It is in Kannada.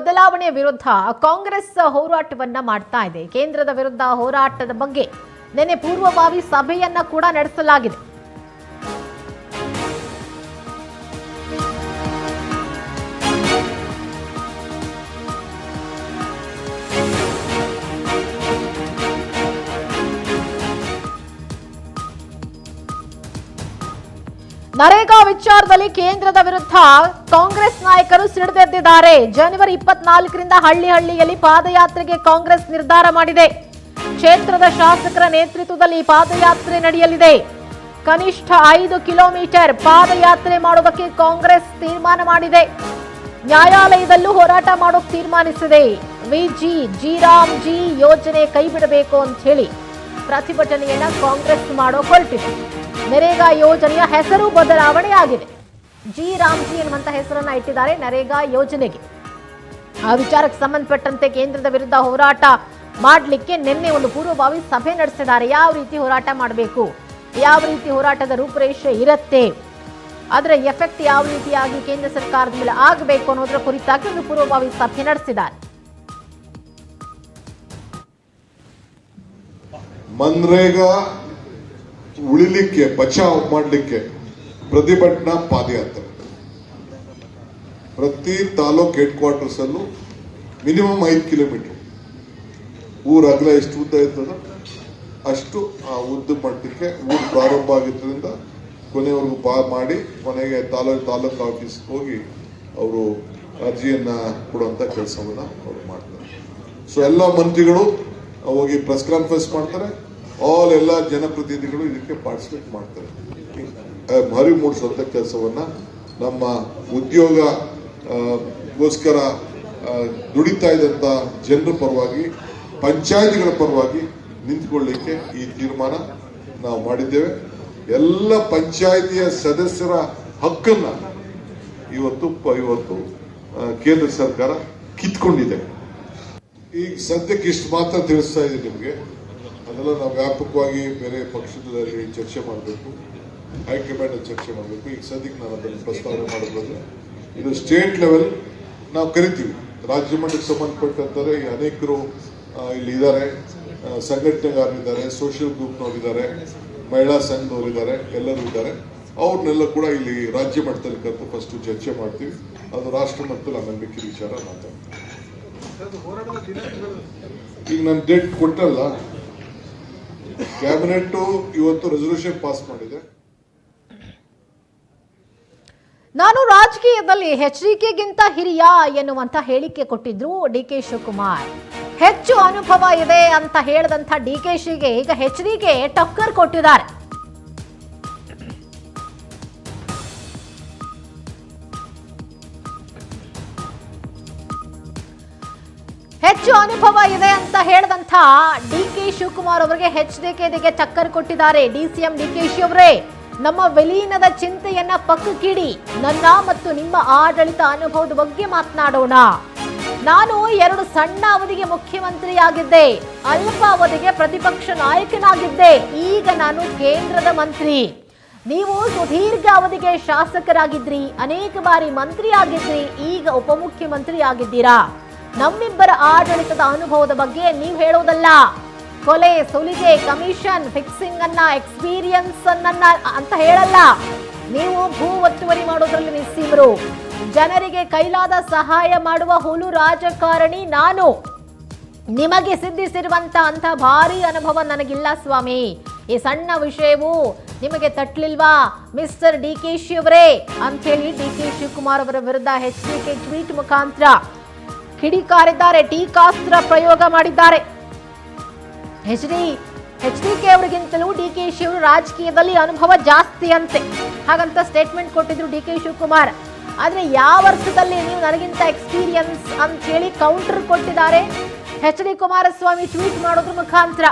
ಬದಲಾವಣೆ ವಿರುದ್ಧ ಕಾಂಗ್ರೆಸ್ ಹೋರಾಟವನ್ನ ಮಾಡ್ತಾ ಇದೆ. ಕೇಂದ್ರದ ವಿರುದ್ಧ ಹೋರಾಟದ ಬಗ್ಗೆ ನಿನ್ನೆ ಪೂರ್ವಭಾವಿ ಸಭೆಯನ್ನ ಕೂಡ ನಡೆಸಲಾಗಿದೆ. ನರೇಗಾ ವಿಚಾರದಲ್ಲಿ ಕೇಂದ್ರದ ವಿರುದ್ಧ ಕಾಂಗ್ರೆಸ್ ನಾಯಕರು ಸಿಡಿದೆದ್ದಿದ್ದಾರೆ. ಜನವರಿ 24ರಿಂದ ಹಳ್ಳಿಯಲ್ಲಿ ಪಾದಯಾತ್ರೆಗೆ ಕಾಂಗ್ರೆಸ್ ನಿರ್ಧಾರ ಮಾಡಿದೆ. ಕ್ಷೇತ್ರದ ಶಾಸಕರ ನೇತೃತ್ವದಲ್ಲಿ ಪಾದಯಾತ್ರೆ ನಡೆಯಲಿದೆ. ಕನಿಷ್ಠ 5 ಕಿಲೋಮೀಟರ್ ಪಾದಯಾತ್ರೆ ಮಾಡೋದಕ್ಕೆ ಕಾಂಗ್ರೆಸ್ ತೀರ್ಮಾನ ಮಾಡಿದೆ. ನ್ಯಾಯಾಲಯದಲ್ಲೂ ಹೋರಾಟ ಮಾಡೋಕೆ ತೀರ್ಮಾನಿಸಿದೆ. ಜಿ ಯೋಜನೆ ಕೈಬಿಡಬೇಕು ಅಂತ ಹೇಳಿ ಪ್ರತಿಭಟನೆಯನ್ನ ಕಾಂಗ್ರೆಸ್ ಮಾಡೋ ಹೊರಟಿದೆ. ನರೇಗಾ ಯೋಜನೆಯ ಹೆಸರು ಬದಲಾವಣೆ ಆಗಿದೆ. ಜಿ ಎನ್ನುವಂತ ಹೆಸರನ್ನ ಇಟ್ಟಿದ್ದಾರೆ ನರೇಗಾ ಯೋಜನೆಗೆ. ಆ ವಿಚಾರಕ್ಕೆ ಸಂಬಂಧಪಟ್ಟಂತೆ ಕೇಂದ್ರದ ವಿರುದ್ಧ ಹೋರಾಟ ಮಾಡಲಿಕ್ಕೆ ನಿನ್ನೆ ಒಂದು ಪೂರ್ವಭಾವಿ ಸಭೆ ನಡೆಸಿದ್ದಾರೆ. ಯಾವ ರೀತಿ ಹೋರಾಟ ಮಾಡಬೇಕು, ಯಾವ ರೀತಿ ಹೋರಾಟದ ರೂಪುರೇಷೆ ಇರುತ್ತೆ, ಅದರ ಎಫೆಕ್ಟ್ ಯಾವ ರೀತಿಯಾಗಿ ಕೇಂದ್ರ ಸರ್ಕಾರದ ಮೇಲೆ ಆಗಬೇಕು ಅನ್ನೋದರ ಕುರಿತಾಗಿ ಒಂದು ಪೂರ್ವಭಾವಿ ಸಭೆ ನಡೆಸಿದ್ದಾರೆ. ಮನ್ರೇಗಾ ಉಳಿಲಿಕ್ಕೆ ಬಚಾವ್ ಮಾಡಲಿಕ್ಕೆ ಪ್ರತಿಭಟನಾ ಪಾದಯಾತ್ರೆ ಪ್ರತಿ ತಾಲೂಕ್ ಹೆಡ್ ಕ್ವಾರ್ಟರ್ಸ್ ಅಲ್ಲೂ ಮಿನಿಮಮ್ 5 ಕಿಲೋಮೀಟರ್ ಊರ ಅಗಲ ಎಷ್ಟು ಉದ್ದ ಇರ್ತದ ಅಷ್ಟು ಆ ಉದ್ದ ಮಟ್ಟಕ್ಕೆ ಊರು ಪ್ರಾರಂಭ ಆಗಿದ್ದರಿಂದ ಕೊನೆವರೆಗೂ ಮಾಡಿ ಕೊನೆಗೆ ತಾಲೂಕ್ ಆಫೀಸ್ಗೆ ಹೋಗಿ ಅವರು ಅರ್ಜಿಯನ್ನ ಕೊಡುವಂತ ಕೆಲಸವನ್ನ ಅವರು ಮಾಡ್ತಾರೆ. ಸೊ ಎಲ್ಲ ಮಂತ್ರಿಗಳು ಹೋಗಿ ಪ್ರೆಸ್ ಕಾನ್ಫರೆನ್ಸ್ ಮಾಡ್ತಾರೆ. ಎಲ್ಲ ಜನಪ್ರತಿನಿಧಿಗಳು ಇದಕ್ಕೆ ಪಾರ್ಟಿಸಿಪೇಟ್ ಮಾಡ್ತಾರೆ. ಅರಿವು ಮೂಡಿಸುವಂತ ಕೆಲಸವನ್ನ ನಮ್ಮ ಉದ್ಯೋಗಗೋಸ್ಕರ ದುಡಿತಾ ಇದ್ದಂತ ಜನರ ಪರವಾಗಿ ಪಂಚಾಯತಿಗಳ ಪರವಾಗಿ ನಿಂತ್ಕೊಳ್ಳಿಕ್ಕೆ ಈ ತೀರ್ಮಾನ ನಾವು ಮಾಡಿದ್ದೇವೆ. ಎಲ್ಲ ಪಂಚಾಯತಿಯ ಸದಸ್ಯರ ಹಕ್ಕನ್ನ ಇವತ್ತು ಕೇಂದ್ರ ಸರ್ಕಾರ ಕಿತ್ಕೊಂಡಿದೆ. ಈಗ ಸದ್ಯಕ್ಕೆ ಇಷ್ಟು ಮಾತ್ರ ತಿಳಿಸ್ತಾ ಇದೆ ನಿಮಗೆ. ಅದೆಲ್ಲ ನಾವು ವ್ಯಾಪಕವಾಗಿ ಬೇರೆ ಪಕ್ಷದಲ್ಲಿ ಚರ್ಚೆ ಮಾಡಬೇಕು, ಹೈಕಮಾಂಡ್ ಚರ್ಚೆ ಮಾಡಬೇಕು. ಈಗ ಸದ್ಯಕ್ಕೆ ನಾನು ಅದನ್ನು ಪ್ರಸ್ತಾವನೆ ಮಾಡೋದ್ರೆ ಇದು ಸ್ಟೇಟ್ ಲೆವೆಲ್ ನಾವು ಕರಿತೀವಿ. ರಾಜ್ಯ ಮಟ್ಟಕ್ಕೆ ಸಂಬಂಧಪಟ್ಟಂತಾರೆ ಅನೇಕರು ಇಲ್ಲಿ ಇದ್ದಾರೆ, ಸಂಘಟನೆಗಾರರಿದ್ದಾರೆ, ಸೋಷಿಯಲ್ ಗ್ರೂಪ್ನವರಿದ್ದಾರೆ, ಮಹಿಳಾ ಸಂಘದವರಿದ್ದಾರೆ, ಎಲ್ಲರೂ ಇದ್ದಾರೆ. ಅವ್ರನ್ನೆಲ್ಲ ಕೂಡ ಇಲ್ಲಿ ರಾಜ್ಯ ಮಟ್ಟದಲ್ಲಿ ಕರೆದು ಫಸ್ಟ್ ಚರ್ಚೆ ಮಾಡ್ತೀವಿ. ಅದು ರಾಷ್ಟ್ರ ಮಟ್ಟದಲ್ಲಿ ಆಮೇಲೆ ಮಿಕ್ಕಿದ ವಿಚಾರ ಮಾತಾಡ್ತೀವಿ. ಈಗ ನಾನು ಡೇಟ್ ಕೊಟ್ಟಲ್ಲ, ಕ್ಯಾಬಿನೆಟ್ ಇವತ್ತು ರೆಸಲ್ಯೂಷನ್ ಪಾಸ್ ಮಾಡಿದೆ. ನಾನು ರಾಜಕೀಯದಲ್ಲಿ ಎಚ್ಡಿಕೆಗಿಂತ ಹಿರಿಯ ಎನ್ನುವಂತ ಹೇಳಿಕೆ ಕೊಟ್ಟಿದ್ರು ಡಿಕೆ ಶಿವಕುಮಾರ್. ಹೆಚ್ಚು ಅನುಭವ ಇದೆ ಅಂತ ಹೇಳಿದಂತ ಡಿಕೆಶಿಗೆ ಈಗ ಎಚ್ಡಿಕೆ ಟಕ್ಕರ್ ಕೊಟ್ಟಿದ್ದಾರೆ. ಹೆಚ್ಚು ಅನುಭವ ಇದೆ ಅಂತ ಹೇಳಿದಂತ ಡಿಕೆ ಶಿವಕುಮಾರ್ ಅವರಿಗೆ ಎಚ್ಡಿಕೆಗೆ ಟಕ್ಕರ್ ಕೊಟ್ಟಿದ್ದಾರೆ. ಡಿಸಿಎಂ ಡಿಕೆಶಿ ಅವರೇ, ನಮ್ಮ ವಿಲೀನದ ಚಿಂತೆಯನ್ನ ಪಕ್ಕಕ್ಕಿಡಿ, ನನ್ನ ಮತ್ತು ನಿಮ್ಮ ಆಡಳಿತ ಅನುಭವದ ಬಗ್ಗೆ ಮಾತನಾಡೋಣ. ನಾನು 2 ಸಣ್ಣ ಅವಧಿಗೆ ಮುಖ್ಯಮಂತ್ರಿಯಾಗಿದ್ದೆ, ಅಲ್ಪಾವಧಿಗೆ ಪ್ರತಿಪಕ್ಷ ನಾಯಕನಾಗಿದ್ದೆ, ಈಗ ನಾನು ಕೇಂದ್ರದ ಮಂತ್ರಿ. ನೀವು ಸುದೀರ್ಘ ಅವಧಿಗೆ ಶಾಸಕರಾಗಿದ್ರಿ, ಅನೇಕ ಬಾರಿ ಮಂತ್ರಿ ಆಗಿದ್ರಿ, ಈಗ ಉಪಮುಖ್ಯಮಂತ್ರಿ ಆಗಿದ್ದೀರಾ. ನಮ್ಮಿಬ್ಬರ ಆಡಳಿತದ ಅನುಭವದ ಬಗ್ಗೆ ನೀವು ಹೇಳೋದಲ್ಲ, ಕೊಲೆ ಸುಲಿಗೆ ಕಮಿಷನ್ ಫಿಕ್ಸಿಂಗ್ ಅನ್ನ ಎಕ್ಸ್ಪೀರಿಯನ್ಸ್ ಅಂತ ಹೇಳಲ್ಲ. ನೀವು ಭೂ ಒತ್ತುವರಿ ಮಾಡೋದ್ರಲ್ಲಿ ನಿಸ್ಸೀಮರು, ಜನರಿಗೆ ಕೈಲಾದ ಸಹಾಯ ಮಾಡುವ ಹುಲು ರಾಜಕಾರಣಿ ನಾನು. ನಿಮಗೆ ಸಿದ್ಧಿಸಿರುವಂತ ಅಂತ ಭಾರಿ ಅನುಭವ ನನಗಿಲ್ಲ ಸ್ವಾಮಿ. ಈ ಸಣ್ಣ ವಿಷಯವು ನಿಮಗೆ ತಟ್ಲಿಲ್ವಾ ಮಿಸ್ಟರ್ ಡಿಕೆಶಿ ಅವರೇ ಅಂತ ಹೇಳಿ ಡಿಕೆ ಶಿವಕುಮಾರ್ ಅವರ ವಿರುದ್ಧ ಎಚ್ಡಿಕೆ ಟ್ವೀಟ್ ಮುಖಾಂತರ ಕಿಡಿಕಾರಿದ್ದಾರೆ, ಟೀಕಾಸ್ತ್ರ ಪ್ರಯೋಗ ಮಾಡಿದ್ದಾರೆ. ಎಚ್ಡಿಕೆ ಅವರಿಗಿಂತಲೂ ಡಿಕೆಶಿ ಅವರು ರಾಜಕೀಯದಲ್ಲಿ ಅನುಭವ ಜಾಸ್ತಿ ಅಂತೆ, ಹಾಗಂತ ಸ್ಟೇಟ್ಮೆಂಟ್ ಕೊಟ್ಟಿದ್ರು ಡಿಕೆ ಶಿವಕುಮಾರ್. ಆದ್ರೆ ಯಾವ ಅರ್ಥದಲ್ಲಿ ನೀವು ನನಗಿಂತ ಎಕ್ಸ್ಪೀರಿಯನ್ಸ್ ಅಂತ ಹೇಳಿ ಕೌಂಟರ್ ಕೊಟ್ಟಿದ್ದಾರೆ ಎಚ್ ಡಿ ಕುಮಾರಸ್ವಾಮಿ ಟ್ವೀಟ್ ಮಾಡೋದ್ರ ಮುಖಾಂತರ.